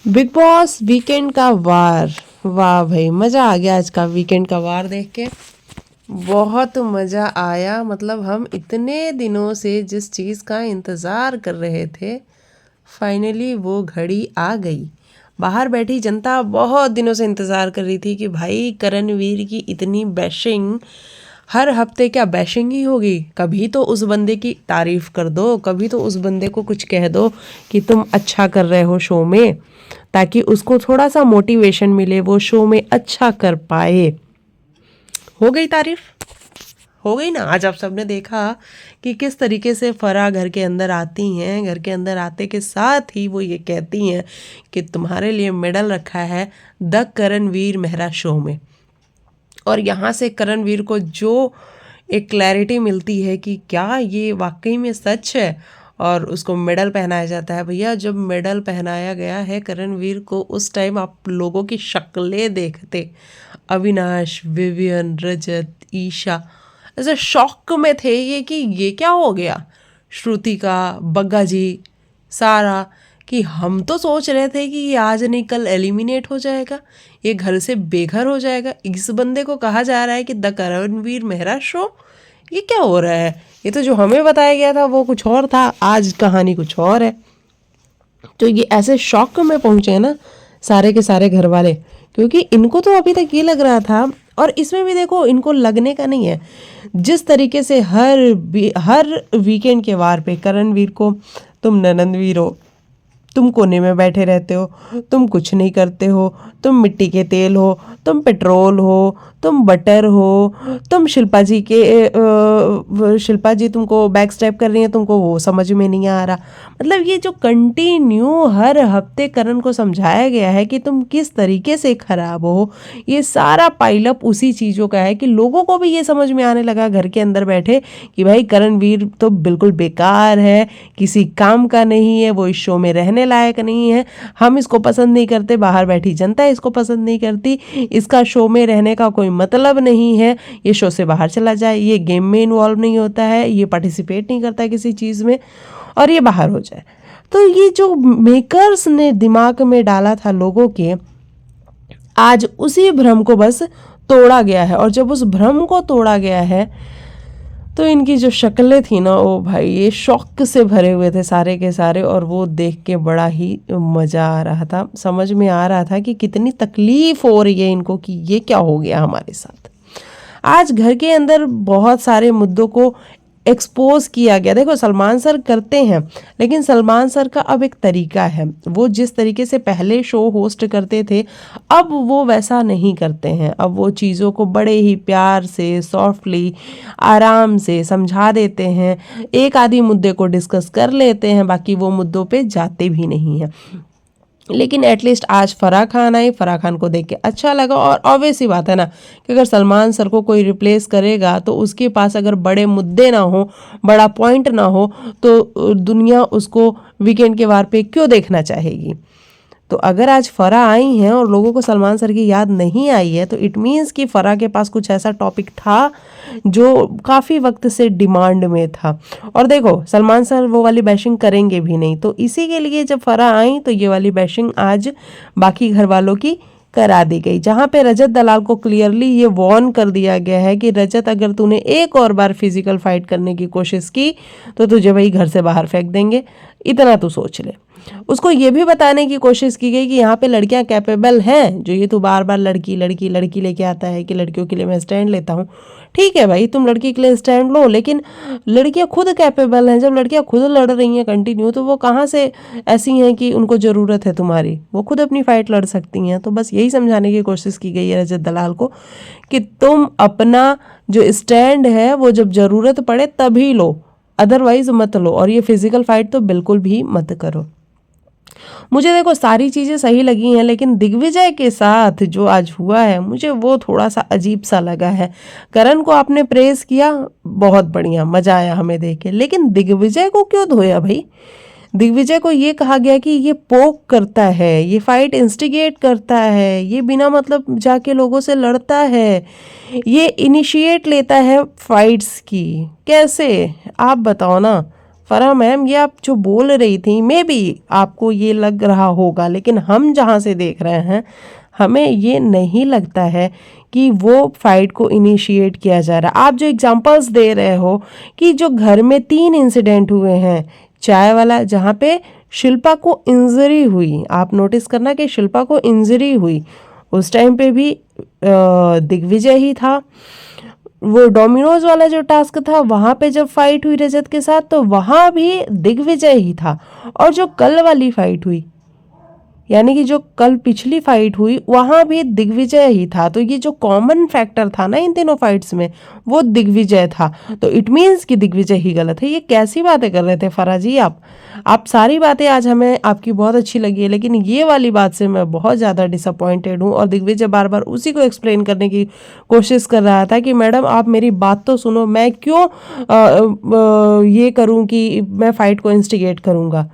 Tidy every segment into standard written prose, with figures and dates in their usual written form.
Big boss weekend का वार। वाह भाई, मज़ा आ गया आज का वीकेंड का वार देख के। बहुत मज़ा आया। मतलब हम इतने दिनों से जिस चीज़ का इंतज़ार कर रहे थे, फाइनली वो घड़ी आ गई। बाहर बैठी जनता बहुत दिनों से इंतज़ार कर रही थी कि भाई करणवीर की इतनी बैशिंग, हर हफ्ते क्या बैशिंग ही होगी। कभी तो उस बंदे की तारीफ़ कर दो, कभी तो उस बंदे को कुछ कह दो कि तुम अच्छा कर रहे हो शो में, ताकि उसको थोड़ा सा मोटिवेशन मिले, वो शो में अच्छा कर पाए। हो गई तारीफ, हो गई ना। आज आप सबने देखा कि किस तरीके से फराह घर के अंदर आती हैं। घर के अंदर आते के साथ ही वो ये कहती हैं कि तुम्हारे लिए मेडल रखा है द करणवीर मेहरा शो में। और यहाँ से करणवीर को जो एक क्लैरिटी मिलती है कि क्या ये वाकई में सच है, और उसको मेडल पहनाया जाता है। भैया जब मेडल पहनाया गया है करणवीर को, उस टाइम आप लोगों की शक्लें देखते, अविनाश, विवियन, रजत, ईशा ऐसे शॉक में थे ये कि ये क्या हो गया। श्रुतिका, बग्गा जी, सारा, कि हम तो सोच रहे थे कि ये आज नहीं कल एलिमिनेट हो जाएगा, ये घर से बेघर हो जाएगा। इस बंदे को कहा जा रहा है कि द करणवीर मेहरा शो, ये क्या हो रहा है। ये तो जो हमें बताया गया था वो कुछ और था, आज कहानी कुछ और है। तो ये ऐसे शॉक में पहुंचे हैं ना सारे के सारे घर वाले, क्योंकि इनको तो अभी तक ये लग रहा था, और इसमें भी देखो इनको लगने का नहीं है। जिस तरीके से हर वीकेंड के वार पे करणवीर को तुम ननंदवीर हो, तुम कोने में बैठे रहते हो, तुम कुछ नहीं करते हो, तुम मिट्टी के तेल हो, तुम पेट्रोल हो, तुम बटर हो, तुम शिल्पा जी तुमको बैक स्टेप कर रही हैं, तुमको वो समझ में नहीं आ रहा। मतलब ये जो कंटिन्यू हर हफ्ते करण को समझाया गया है कि तुम किस तरीके से खराब हो, ये सारा पाइलअप उसी चीज़ों का है कि लोगों को भी ये समझ में आने लगा घर के अंदर बैठे कि भाई करणवीर तो बिल्कुल बेकार है, किसी काम का नहीं है, वो इस शो में रहने लायक नहीं है, हम इसको पसंद नहीं करते, बाहर बैठी जनता इसको पसंद नहीं करती, इसका शो में रहने का कोई मतलब नहीं है, ये शो से बाहर चला जाए, ये गेम में इन्वॉल्व नहीं होता है, ये पार्टिसिपेट नहीं करता किसी चीज़ में, और ये बाहर हो जाए। तो ये जो मेकर्स ने दिमाग में डाला था लोगों के, आज उसी भ्रम को बस तोड़ा गया है। और जब उस भ्रम को तोड़ा गया है तो इनकी जो शक्लें थी ना, ओ भाई, ये शौक से भरे हुए थे सारे के सारे, और वो देख के बड़ा ही मज़ा आ रहा था। समझ में आ रहा था कि कितनी तकलीफ़ हो रही है इनको कि ये क्या हो गया हमारे साथ। आज घर के अंदर बहुत सारे मुद्दों को एक्सपोज किया गया। देखो सलमान सर करते हैं, लेकिन सलमान सर का अब एक तरीका है, वो जिस तरीके से पहले शो होस्ट करते थे अब वो वैसा नहीं करते हैं। अब वो चीज़ों को बड़े ही प्यार से, सॉफ्टली, आराम से समझा देते हैं, एक आधी मुद्दे को डिस्कस कर लेते हैं, बाकी वो मुद्दों पे जाते भी नहीं हैं। लेकिन एटलीस्ट आज फराह खान आई, फराह खान को देख के अच्छा लगा। और ऑब्वियस ही बात है ना कि अगर सलमान सर को कोई रिप्लेस करेगा तो उसके पास अगर बड़े मुद्दे ना हो, बड़ा पॉइंट ना हो, तो दुनिया उसको वीकेंड के वार पे क्यों देखना चाहेगी। तो अगर आज फराह आई हैं और लोगों को सलमान सर की याद नहीं आई है, तो इट मीन्स कि फराह के पास कुछ ऐसा टॉपिक था जो काफ़ी वक्त से डिमांड में था। और देखो सलमान सर वो वाली बैशिंग करेंगे भी नहीं, तो इसी के लिए जब फराह आई तो ये वाली बैशिंग आज बाकी घर वालों की करा दी गई, जहाँ पे रजत दलाल को क्लियरली ये वार्न कर दिया गया है कि रजत अगर तूने एक और बार फिजिकल फाइट करने की कोशिश की तो तुझे भाई घर से बाहर फेंक देंगे, इतना तू सोच ले। उसको ये भी बताने की कोशिश की गई कि यहाँ पे लड़कियाँ कैपेबल हैं, जो ये तू बार बार लड़की लड़की लड़की लेके आता है कि लड़कियों के लिए मैं स्टैंड लेता हूँ। ठीक है भाई, तुम लड़की के लिए स्टैंड लो, लेकिन लड़कियाँ खुद कैपेबल हैं। जब लड़कियाँ खुद लड़ रही हैं कंटिन्यू, तो वो कहाँ से ऐसी हैं कि उनको ज़रूरत है तुम्हारी, वो खुद अपनी फ़ाइट लड़ सकती हैं। तो बस यही समझाने की कोशिश की गई है रजत दलाल को कि तुम अपना जो स्टैंड है वो जब ज़रूरत पड़े तभी लो, अदरवाइज मत लो, और ये फिजिकल फाइट तो बिल्कुल भी मत करो। मुझे देखो सारी चीज़ें सही लगी हैं, लेकिन दिग्विजय के साथ जो आज हुआ है मुझे वो थोड़ा सा अजीब सा लगा है। करण को आपने प्रेज़ किया, बहुत बढ़िया, मज़ा आया हमें देख के, लेकिन दिग्विजय को क्यों धोया भाई। दिग्विजय को ये कहा गया कि ये पोक करता है, ये फाइट इंस्टिगेट करता है, ये बिना मतलब जाके लोगों से लड़ता है, ये इनिशिएट लेता है फाइट्स की। कैसे, आप बताओ ना। फराह मैम ये आप जो बोल रही थी मे बी आपको ये लग रहा होगा, लेकिन हम जहाँ से देख रहे हैं हमें ये नहीं लगता है कि वो फाइट को इनिशिएट किया जा रहा। आप जो एग्जांपल्स दे रहे हो कि जो घर में 3 इंसिडेंट हुए हैं, चाय वाला जहाँ पे शिल्पा को इंजरी हुई, आप नोटिस करना कि शिल्पा को इंजरी हुई उस टाइम पे भी दिग्विजय ही था। वो डोमिनोज वाला जो टास्क था वहाँ पे जब फाइट हुई रजत के साथ तो वहाँ भी दिग्विजय ही था। और जो कल वाली फाइट हुई, यानी कि जो कल पिछली फाइट हुई वहाँ भी दिग्विजय ही था। तो ये जो कॉमन फैक्टर था ना इन तीनों फाइट्स में वो दिग्विजय था। तो इट मीन्स कि दिग्विजय ही गलत है। ये कैसी बातें कर रहे थे फराह जी आप सारी बातें आज हमें आपकी बहुत अच्छी लगी है, लेकिन ये वाली बात से मैं बहुत ज़्यादा डिसअपॉइंटेड हूँ। और दिग्विजय बार बार उसी को एक्सप्लेन करने की कोशिश कर रहा था कि मैडम आप मेरी बात तो सुनो, मैं क्यों ये करूँ कि मैं फ़ाइट को इंस्टिगेट करूँगा।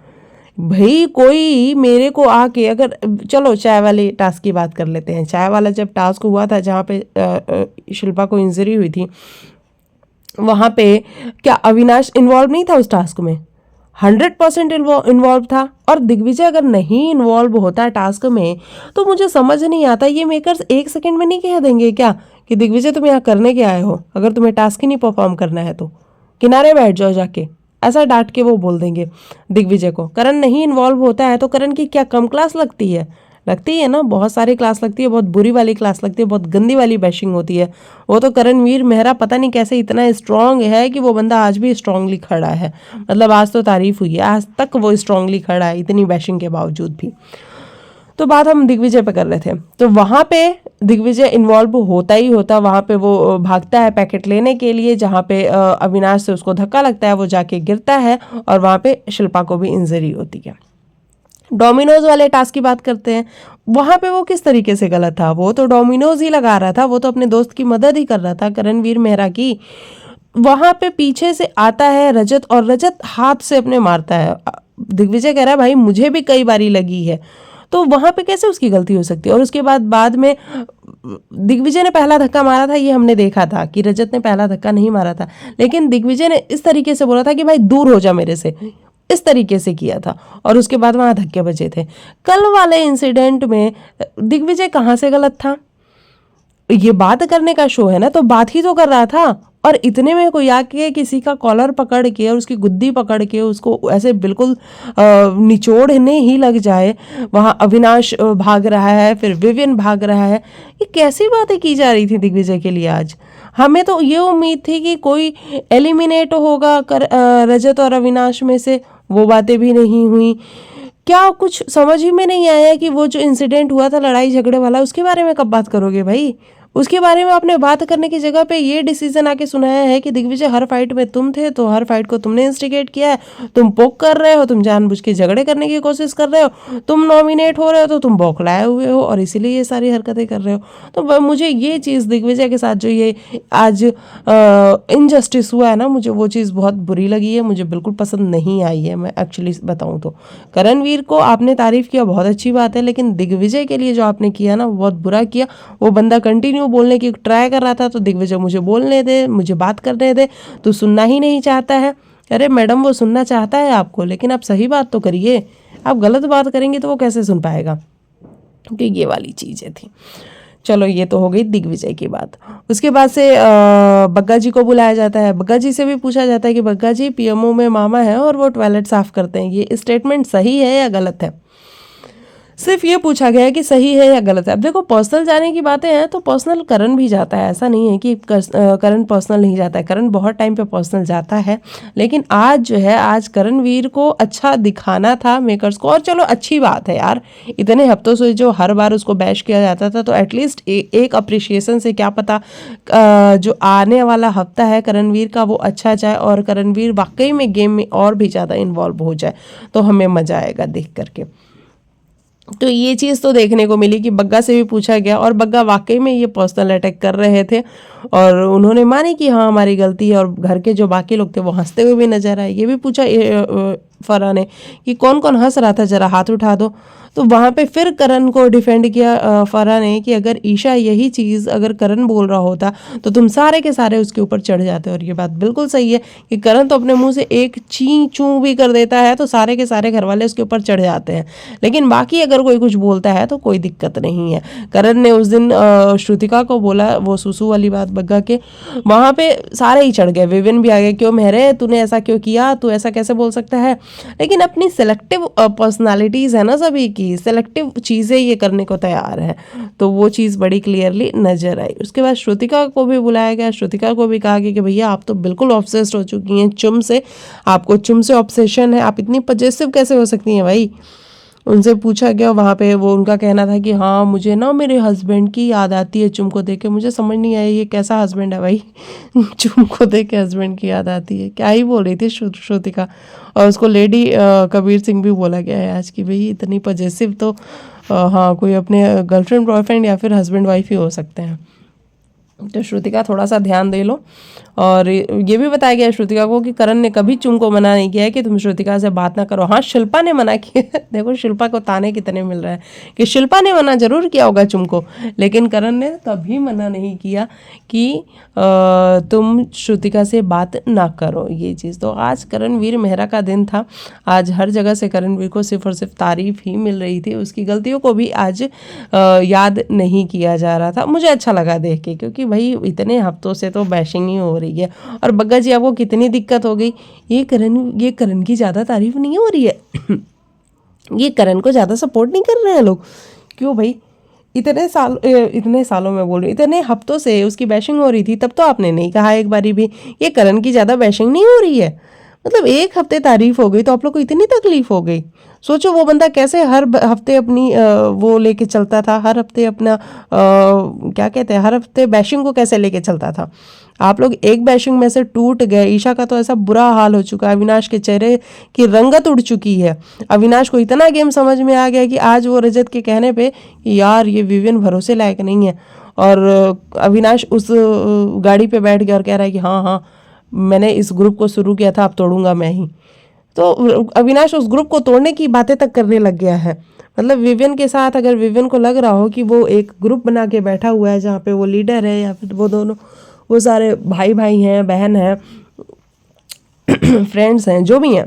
भाई कोई मेरे को आके अगर, चलो चाय वाले टास्क की बात कर लेते हैं। चाय वाला जब टास्क हुआ था जहाँ पे शिल्पा को इंजरी हुई थी, वहाँ पे क्या अविनाश इन्वॉल्व नहीं था उस टास्क में? 100% इन्वॉल्व था। और दिग्विजय अगर नहीं इन्वॉल्व होता टास्क में तो मुझे समझ नहीं आता, ये मेकर्स 1 सेकंड में नहीं कह देंगे क्या कि दिग्विजय तुम यहाँ करने के आए हो, अगर तुम्हें टास्क ही नहीं परफॉर्म करना है तो किनारे बैठ जाओ जाके, ऐसा डांट के वो बोल देंगे दिग्विजय को। करण नहीं इन्वॉल्व होता है तो करण की क्या कम क्लास लगती है? लगती है ना, बहुत सारी क्लास लगती है, बहुत बुरी वाली क्लास लगती है, बहुत गंदी वाली बैशिंग होती है। वो तो करणवीर मेहरा पता नहीं कैसे इतना स्ट्रांग है कि वो बंदा आज भी स्ट्रांगली खड़ा है। मतलब आज तो तारीफ हुई है, आज तक वो स्ट्रांगली खड़ा है इतनी बैशिंग के बावजूद भी। तो बात हम दिग्विजय पे कर रहे थे, तो वहाँ पे दिग्विजय इन्वॉल्व होता ही होता। वहाँ पे वो भागता है पैकेट लेने के लिए, जहाँ पे अविनाश से उसको धक्का लगता है, वो जाके गिरता है और वहाँ पे शिल्पा को भी इंजरी होती है। डोमिनोज वाले टास्क की बात करते हैं, वहाँ पे वो किस तरीके से गलत था? वो तो डोमिनोज ही लगा रहा था, वो तो अपने दोस्त की मदद ही कर रहा था, करणवीर मेहरा की। वहाँ पे पीछे से आता है रजत और रजत हाथ से अपने मारता है। दिग्विजय कह रहा है भाई मुझे भी कई बारी लगी है, तो वहाँ पे कैसे उसकी गलती हो सकती है? और उसके बाद में दिग्विजय ने पहला धक्का मारा था, ये हमने देखा था कि रजत ने पहला धक्का नहीं मारा था, लेकिन दिग्विजय ने इस तरीके से बोला था कि भाई दूर हो जा मेरे से, इस तरीके से किया था और उसके बाद वहाँ धक्के बजे थे। कल वाले इंसिडेंट में दिग्विजय कहाँ से गलत था? ये बात करने का शो है ना, तो बात ही तो कर रहा था। और इतने में कोई आके किसी का कॉलर पकड़ के और उसकी गुद्दी पकड़ के उसको ऐसे बिल्कुल निचोड़ने ही लग जाए। वहाँ अविनाश भाग रहा है, फिर विवियन भाग रहा है। ये कैसी बातें की जा रही थी दिग्विजय के लिए आज? हमें तो ये उम्मीद थी कि कोई एलिमिनेट होगा रजत और अविनाश में से, वो बातें भी नहीं हुई। क्या कुछ समझ ही में नहीं आया कि वो जो इंसिडेंट हुआ था लड़ाई झगड़े वाला, उसके बारे में कब बात करोगे भाई? उसके बारे में आपने बात करने की जगह पे ये डिसीजन आके सुनाया है कि दिग्विजय हर फाइट में तुम थे, तो हर फाइट को तुमने इंस्टिगेट किया है, तुम पोक कर रहे हो, तुम जानबूझ के झगड़े करने की कोशिश कर रहे हो, तुम नॉमिनेट हो रहे हो तो तुम बौखलाए हुए हो और इसीलिए ये सारी हरकतें कर रहे हो। तो मुझे ये चीज़ दिग्विजय के साथ जो ये आज इनजस्टिस हुआ है ना, मुझे वो चीज़ बहुत बुरी लगी है, मुझे बिल्कुल पसंद नहीं आई है। मैं एक्चुअली बताऊँ तो करणवीर को आपने तारीफ किया, बहुत अच्छी बात है, लेकिन दिग्विजय के लिए जो आपने किया ना बहुत बुरा किया। वो बंदा कंटिन्यू बोलने की ट्राई कर रहा था, तो दिग्विजय मुझे बोलने दे, मुझे बात करने दे, तो सुनना ही नहीं चाहता है। अरे मैडम वो सुनना चाहता है आपको, लेकिन आप सही बात तो करिए। आप गलत बात करेंगे तो वो कैसे सुन पाएगा? क्योंकि ये वाली चीज़ें थी। चलो ये तो हो गई दिग्विजय की बात। उसके बाद से बग्गा जी को बुलाया जाता है। बग्गा जी से भी पूछा जाता है कि बग्गा जी पीएमओ में मामा है और वो टॉयलेट साफ करते हैं, ये स्टेटमेंट सही है या गलत है? सिर्फ ये पूछा गया है कि सही है या गलत है। अब देखो पर्सनल जाने की बातें हैं तो पर्सनल करण भी जाता है, ऐसा नहीं है कि करण पर्सनल नहीं जाता है। करण बहुत टाइम पे पर्सनल जाता है, लेकिन आज जो है, आज करणवीर को अच्छा दिखाना था मेकर्स को। और चलो अच्छी बात है यार, इतने हफ्तों से जो हर बार उसको बैश किया जाता था, तो एटलीस्ट एक अप्रिशिएशन से क्या पता जो आने वाला हफ्ता है करणवीर का वो अच्छा जाए और करणवीर वाकई में गेम में और भी ज़्यादा इन्वॉल्व हो जाए, तो हमें मज़ा आएगा देख करके। तो ये चीज़ तो देखने को मिली कि बग्गा से भी पूछा गया और बग्गा वाकई में ये पर्सनल अटैक कर रहे थे और उन्होंने मानी कि हाँ हमारी गलती है, और घर के जो बाकी लोग थे वो हंसते हुए भी नजर आए। ये भी पूछा फरहा ने कि कौन कौन हंस रहा था, जरा हाथ उठा दो। तो वहाँ पे फिर करण को डिफेंड किया फरहा ने कि अगर ईशा यही चीज़ अगर करण बोल रहा होता तो तुम सारे के सारे उसके ऊपर चढ़ जाते। और ये बात बिल्कुल सही है कि करण तो अपने मुंह से एक ची चू भी कर देता है तो सारे के सारे घर वाले उसके ऊपर चढ़ जाते हैं, लेकिन बाकी अगर कोई कुछ बोलता है तो कोई दिक्कत नहीं है। करण ने उस दिन श्रुतिका को बोला वो सुसु वाली बात बग्गा के, वहाँ पे सारे ही चढ़ गए, विविन भी आ गए, क्यों मेहरे तूने ऐसा क्यों किया, तू ऐसा कैसे बोल सकता है। लेकिन अपनी सेलेक्टिव पर्सनालिटीज़ है ना सभी की, सेलेक्टिव चीज़ें ये करने को तैयार है, तो वो चीज़ बड़ी क्लियरली नजर आई। उसके बाद श्रुतिका को भी बुलाया गया, श्रुतिका को भी कहा गया कि भैया आप तो बिल्कुल ऑब्सेस्ड हो चुकी हैं चुम से, आपको चुम से ऑब्सेशन है, आप इतनी पजेसिव कैसे हो सकती हैं भाई। उनसे पूछा गया, वहाँ पे वो उनका कहना था कि हाँ मुझे ना मेरे हस्बैंड की याद आती है चुम को देख के। मुझे समझ नहीं आया ये कैसा हस्बैंड है भाई चुम को देख के हस्बैंड की याद आती है, क्या ही बोल रही थी श्रुतिका। और उसको लेडी कबीर सिंह भी बोला गया है आज की, भाई इतनी पजेसिव तो हाँ कोई अपने गर्लफ्रेंड बॉयफ्रेंड या फिर हस्बैंड वाइफ ही हो सकते हैं। तो श्रुतिका थोड़ा सा ध्यान दे लो। और ये भी बताया गया श्रुतिका को कि करण ने कभी चुम को मना नहीं किया है कि तुम श्रुतिका से बात ना करो। हाँ शिल्पा ने मना किया देखो शिल्पा को ताने कितने मिल रहे हैं कि शिल्पा ने मना जरूर किया होगा चुम को, लेकिन करण ने कभी मना नहीं किया कि तुम श्रुतिका से बात ना करो ये चीज़। तो आज करणवीर मेहरा का दिन था, आज हर जगह से करणवीर को सिर्फ और सिर्फ तारीफ ही मिल रही थी, उसकी गलतियों को भी आज याद नहीं किया जा रहा था। मुझे अच्छा लगा देख के, क्योंकि भाई इतने हफ्तों से तो बैशिंग ही हो रही है। और बग्गा जी आपको कितनी दिक्कत हो गई, ये करण की ज़्यादा तारीफ नहीं हो रही है ये करण को ज़्यादा सपोर्ट नहीं कर रहे हैं लोग, क्यों भाई। इतने सालों में बोल रही हूँ, इतने हफ्तों से उसकी बैशिंग हो रही थी, तब तो आपने नहीं कहा एक बारी भी ये करण की ज़्यादा बैशिंग नहीं हो रही है। मतलब एक हफ्ते तारीफ हो गई तो आप लोग को इतनी तकलीफ हो गई। सोचो वो बंदा कैसे हर हफ्ते अपनी वो लेके चलता था, हर हफ्ते अपना क्या कहते हैं, हर हफ्ते बैशिंग को कैसे लेके चलता था। आप लोग एक बैशिंग में से टूट गए। ईशा का तो ऐसा बुरा हाल हो चुका है, अविनाश के चेहरे की रंगत उड़ चुकी है। अविनाश को इतना गेम समझ में आ गया कि आज वो रजत के कहने पे कि यार ये विवियन भरोसे लायक नहीं है, और अविनाश उस गाड़ी पे बैठ गया और कह रहा है कि हाँ हाँ मैंने इस ग्रुप को शुरू किया था, अब तोड़ूंगा मैं ही। तो अविनाश उस ग्रुप को तोड़ने की बातें तक करने लग गया है। मतलब विवियन के साथ अगर विवियन को लग रहा हो कि वो एक ग्रुप बना के बैठा हुआ है जहाँ पे वो लीडर है या फिर वो दोनों वो सारे भाई भाई हैं, बहन हैं फ्रेंड्स हैं, जो भी हैं,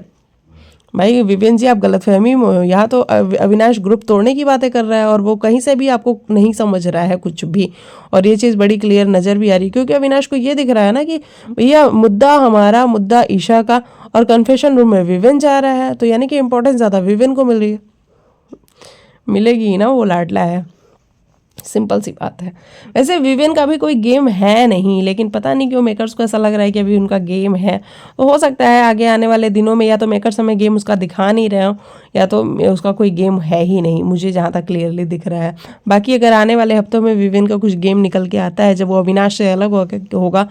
भाई विवियन जी आप गलतफहमी में हो। यहाँ तो अविनाश ग्रुप तोड़ने की बातें कर रहा है और वो कहीं से भी आपको नहीं समझ रहा है कुछ भी, और ये चीज़ बड़ी क्लियर नज़र भी आ रही है, क्योंकि अविनाश को ये दिख रहा है ना कि भैया मुद्दा हमारा, मुद्दा ईशा का, और कन्फेशन रूम में विवियन जा रहा है, तो यानी कि इम्पोर्टेंस ज़्यादा विवियन को मिल रही है, मिलेगी ही ना, वो लाडला है, सिंपल सी बात है। वैसे विवियन का भी कोई गेम है नहीं, लेकिन पता नहीं क्यों मेकर्स को ऐसा लग रहा है कि अभी उनका गेम है। तो हो सकता है आगे आने वाले दिनों में या तो मेकर्स हमें गेम उसका दिखा नहीं रहे हो, या तो उसका कोई गेम है ही नहीं, मुझे जहाँ तक क्लियरली दिख रहा है। बाकी अगर आने वाले हफ्तों में विवियन का कुछ गेम निकल के आता है जब वो अविनाश से अलग होगा,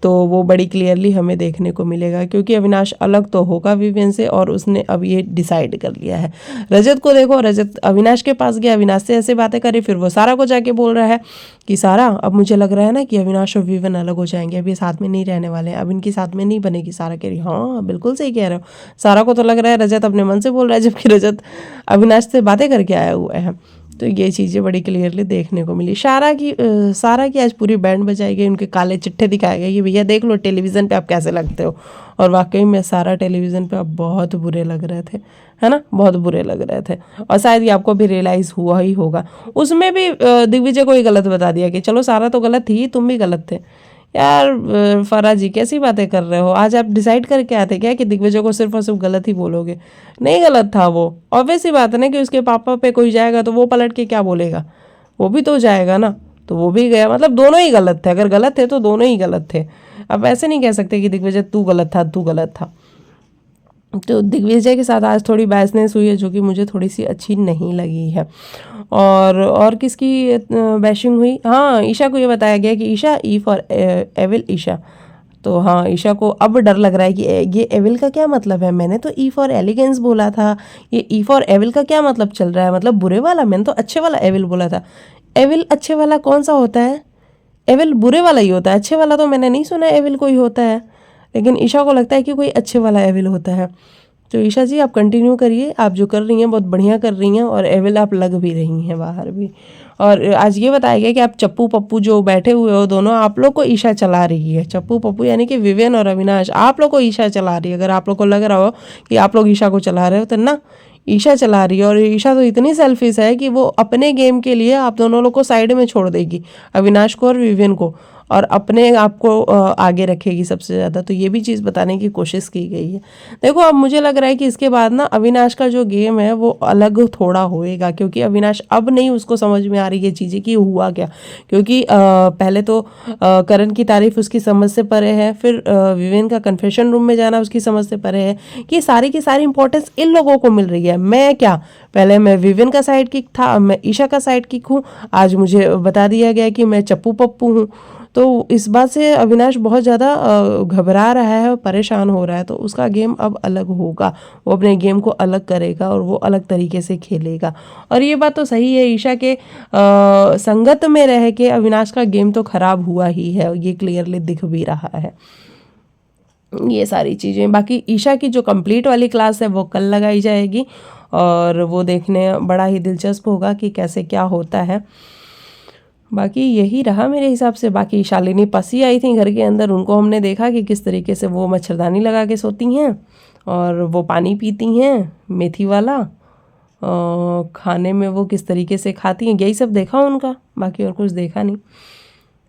तो वो बड़ी क्लियरली हमें देखने को मिलेगा, क्योंकि अविनाश अलग तो होगा विवियन से, और उसने अब ये डिसाइड कर लिया है। रजत को देखो, रजत अविनाश के पास गया, अविनाश से ऐसे बातें करी, फिर वो सारा को जाके बोल रहा है कि सारा अब मुझे लग रहा है ना कि अविनाश और विवियन अलग हो जाएंगे, अब ये साथ में नहीं रहने वाले हैं, अब इनकी साथ में नहीं बनेगी। सारा कह रही हाँ बिल्कुल सही कह रहे हो। सारा को तो लग रहा है रजत अपने मन से बोल रहा है, जबकि रजत अविनाश से बातें करके आया हुआ है। तो ये चीज़ें बड़ी क्लियरली देखने को मिली। सारा की आज पूरी बैंड बजाई गई, उनके काले चिट्ठे दिखाए गए कि भैया देख लो टेलीविज़न पे आप कैसे लगते हो, और वाकई में सारा टेलीविज़न पे आप बहुत बुरे लग रहे थे, है ना, बहुत बुरे लग रहे थे। और शायद ये आपको भी रियलाइज़ हुआ ही होगा। उसमें भी दिग्विजय को ही गलत बता दिया कि चलो सारा तो गलत थी, तुम भी गलत थे। यार फराह जी कैसी बातें कर रहे हो, आज आप डिसाइड करके आते क्या कि दिग्विजय को सिर्फ और सिर्फ गलत ही बोलोगे। नहीं गलत था वो, ऑब्वियस सी बात है ना कि उसके पापा पे कोई जाएगा तो वो पलट के क्या बोलेगा, वो भी तो जाएगा ना, तो वो भी गया, मतलब दोनों ही गलत थे। अगर गलत थे तो दोनों ही गलत थे। अब ऐसे नहीं कह सकते कि दिग्विजय तू गलत था, तू गलत था। तो दिग्विजय के साथ आज थोड़ी बहसनेस हुई है जो कि मुझे थोड़ी सी अच्छी नहीं लगी है। और किसकी बैशिंग हुई, हाँ ईशा को ये बताया गया कि Isha E for evil Isha. तो हाँ ईशा को अब डर लग रहा है कि ये एविल का क्या मतलब है, मैंने तो ई फॉर एलिगेंस बोला था, ये ई फॉर एविल का क्या मतलब चल रहा है, मतलब बुरे वाला, मैंने तो अच्छे वाला एविल बोला था। एविल अच्छे वाला कौन सा होता है, एविल बुरे वाला ही होता है, अच्छे वाला तो मैंने नहीं सुना एविल कोई होता है। लेकिन ईशा को लगता है कि कोई अच्छे वाला एविल होता है। तो ईशा जी आप कंटिन्यू करिए, आप जो कर रही हैं बहुत बढ़िया कर रही हैं, और एविल आप लग भी रही हैं बाहर भी। और आज ये बताया गया कि आप चप्पू पप्पू जो बैठे हुए हो दोनों, आप लोग को ईशा चला रही है। चप्पू पप्पू यानी कि विवियन और अविनाश, आप लोग को ईशा चला रही है। अगर आप लोग को लग रहा हो कि आप लोग ईशा को चला रहे हो, तो ना, ईशा चला रही है। और ईशा तो इतनी सेल्फिश है कि वो अपने गेम के लिए आप दोनों लोग को साइड में छोड़ देगी, अविनाश को और विवियन को, और अपने आप को आगे रखेगी सबसे ज़्यादा। तो ये भी चीज़ बताने की कोशिश की गई है। देखो अब मुझे लग रहा है कि इसके बाद ना अविनाश का जो गेम है वो अलग थोड़ा होएगा, क्योंकि अविनाश अब नहीं उसको समझ में आ रही है चीज़ें कि हुआ क्या। क्योंकि पहले तो करण की तारीफ उसकी समझ से परे है, फिर विवेन का कन्फेशन रूम में जाना उसकी समझ से परे है, कि सारी की सारी इंपॉर्टेंस इन लोगों को मिल रही है। मैं क्या, पहले मैं विवेन का साइड किक था, मैं ईशा का साइड किक हूँ, आज मुझे बता दिया गया कि मैं चप्पू पप्पू हूँ। तो इस बात से अविनाश बहुत ज़्यादा घबरा रहा है और परेशान हो रहा है। तो उसका गेम अब अलग होगा, वो अपने गेम को अलग करेगा और वो अलग तरीके से खेलेगा। और ये बात तो सही है, ईशा के संगत में रह के अविनाश का गेम तो खराब हुआ ही है, ये क्लियरली दिख भी रहा है। ये सारी चीज़ें, बाकी ईशा की जो कंप्लीट वाली क्लास है वो कल लगाई जाएगी, और वो देखने बड़ा ही दिलचस्प होगा कि कैसे क्या होता है। बाकी यही रहा मेरे हिसाब से। बाकी शालिनी पसी आई थी घर के अंदर, उनको हमने देखा कि किस तरीके से वो मच्छरदानी लगा के सोती हैं, और वो पानी पीती हैं मेथी वाला, खाने में वो किस तरीके से खाती हैं, यही सब देखा उनका, बाकी और कुछ देखा नहीं।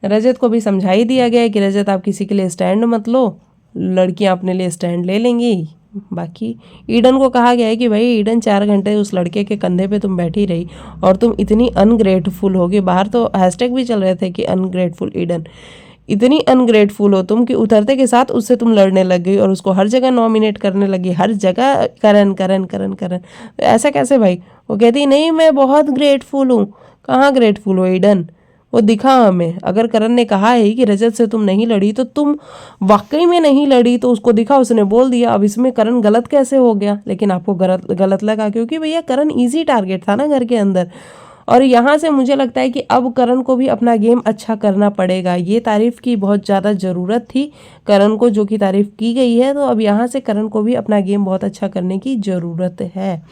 रजत को भी समझा ही दिया गया है कि रजत आप किसी के लिए स्टैंड मत लो, लड़कियां अपने लिए स्टैंड ले लेंगी। बाकी ईडन को कहा गया है कि भाई ईडन 4 घंटे उस लड़के के कंधे पे तुम बैठी रही, और तुम इतनी अनग्रेटफुल होगी, बाहर तो हैशटैग भी चल रहे थे कि अनग्रेटफुल ईडन, इतनी अनग्रेटफुल हो तुम कि उतरते के साथ उससे तुम लड़ने लग गई, और उसको हर जगह नॉमिनेट करने लगी, हर जगह करण करण करण करण। ऐसा कैसे भाई? वो कहती नहीं मैं बहुत ग्रेटफुल हूँ। कहाँ ग्रेटफुल हो ईडन? वो दिखा हमें। अगर करण ने कहा है कि रजत से तुम नहीं लड़ी तो तुम वाकई में नहीं लड़ी, तो उसको दिखा, उसने बोल दिया। अब इसमें करण गलत कैसे हो गया? लेकिन आपको गलत गलत लगा, क्योंकि भैया करण इजी टारगेट था ना घर के अंदर। और यहाँ से मुझे लगता है कि अब करण को भी अपना गेम अच्छा करना पड़ेगा। ये तारीफ की बहुत ज़्यादा ज़रूरत थी करण को, जो कि तारीफ की गई है, तो अब यहाँ से करण को भी अपना गेम बहुत अच्छा करने की ज़रूरत है।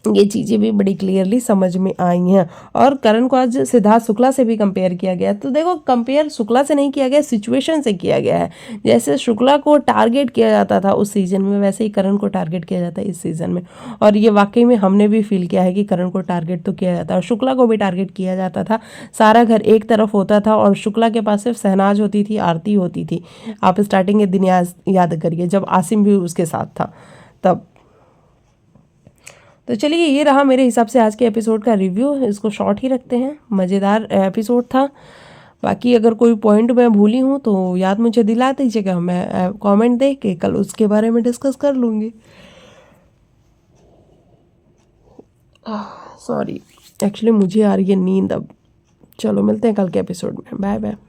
ये चीज़ें भी बड़ी क्लियरली समझ में आई हैं। और करण को आज सिद्धार्थ शुक्ला से भी कंपेयर किया गया, तो देखो कंपेयर शुक्ला से नहीं किया गया, सिचुएशन से किया गया है। जैसे शुक्ला को टारगेट किया जाता था उस सीज़न में, वैसे ही करण को टारगेट किया जाता है इस सीज़न में। और ये वाकई में हमने भी फील किया है कि करण को टारगेट तो किया जाता है, और शुक्ला को भी टारगेट किया जाता था। सारा घर एक तरफ होता था और शुक्ला के पास सिर्फ शहनाज होती थी, आरती होती थी। आप स्टार्टिंग के दिन याद करिए जब आसिम भी उसके साथ था तब। तो चलिए ये रहा मेरे हिसाब से आज के एपिसोड का रिव्यू। इसको शॉर्ट ही रखते हैं, मज़ेदार एपिसोड था। बाकी अगर कोई पॉइंट मैं भूली हूँ तो याद मुझे दिला दीजिएगा, मैं कमेंट दे के कल उसके बारे में डिस्कस कर लूँगी। सॉरी, एक्चुअली मुझे आ रही है नींद अब। चलो मिलते हैं कल के एपिसोड में, बाय बाय।